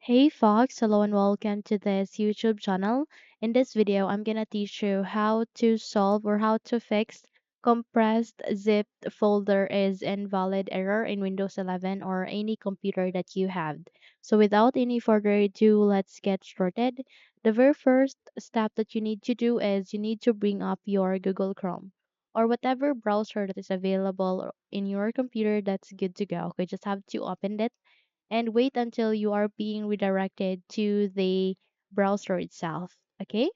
Hey Fox, hello and welcome to this YouTube channel. In this video, I'm gonna teach you how to solve or how to fix compressed zipped folder is invalid error in Windows 11 or any computer that you have. So without any further ado, let's get started. The very first step that you need to do is you need to bring up your Google Chrome or whatever browser that is available in your computer that's good to go. Okay, just have to open it and wait until you are being redirected to the browser itself. Okay,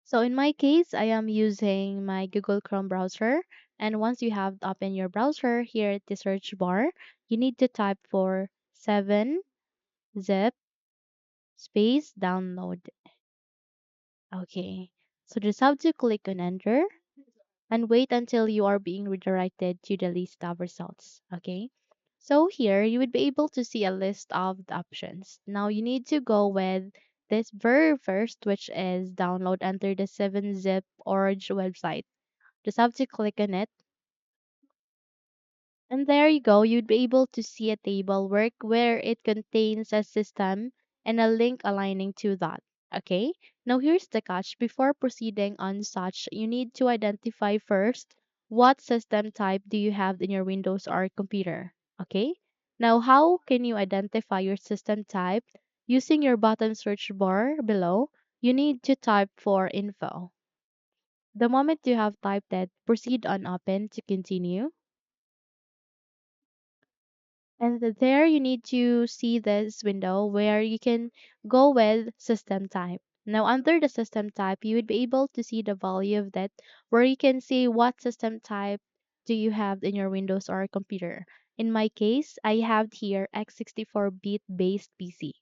so in my case, I am using my Google Chrome browser. And once you have opened your browser here at the search bar, you need to type for 7-zip space download. Okay, so just have to click on enter and wait until you are being redirected to the list of results. Okay. So here you would be able to see a list of the options. Now you need to go with this very first, which is download under the 7-zip org website. Just have to click on it. And there you go, you'd be able to see a table where it contains a system and a link aligning to that. Okay, now here's the catch. Before proceeding on such, you need to identify first what system type do you have in your Windows or computer. Okay, now how can you identify your system type? Using your button search bar below, you need to type for info. The moment you have typed it, proceed on open to continue. And there you need to see this window where you can go with system type. Now under the system type, you would be able to see the value of that where you can see what system type do you have in your Windows or computer. In my case, I have here x64-bit based PC.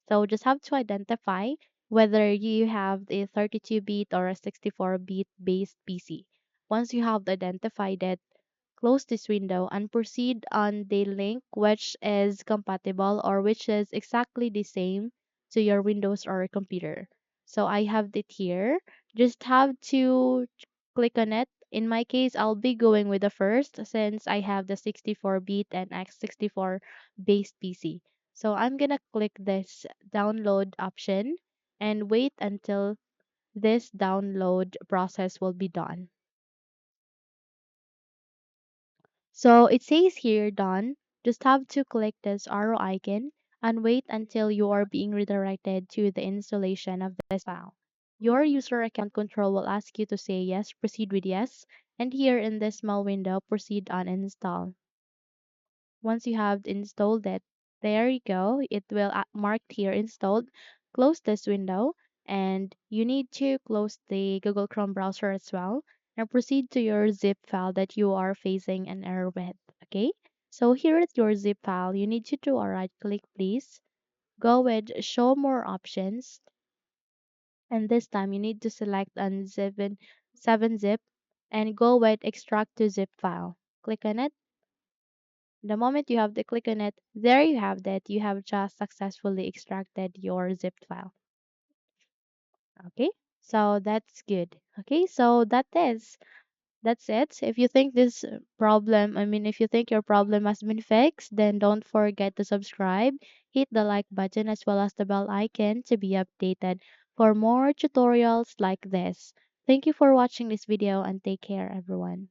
So just have to identify whether you have a 32-bit or a 64-bit based PC. Once you have identified it, close this window and proceed on the link which is compatible or which is exactly the same to your Windows or computer. So I have it here. Just have to click on it. In my case, I'll be going with the first since I have the 64-bit and x64 based PC. So I'm gonna click this download option and wait until this download process will be done. So it says here done. Just have to click this arrow icon and wait until you are being redirected to the installation of this file. Your user account control will ask you to say yes, proceed with yes, and here in this small window, proceed on install. Once you have installed it, there you go. It will mark here installed. Close this window and you need to close the Google Chrome browser as well and proceed to your zip file that you are facing an error with. Okay. So here is your zip file. You need to do a right click, please. Go with show more options. And this time you need to select on 7-zip and go with extract to zip file. Click on it. The moment you have to click on it, there you have that. You have just successfully extracted your zipped file. Okay, so that's good. Okay, so that's it. If you think this problem, if you think your problem has been fixed, then don't forget to subscribe, hit the like button as well as the bell icon to be updated for more tutorials like this. Thank you for watching this video and take care, everyone.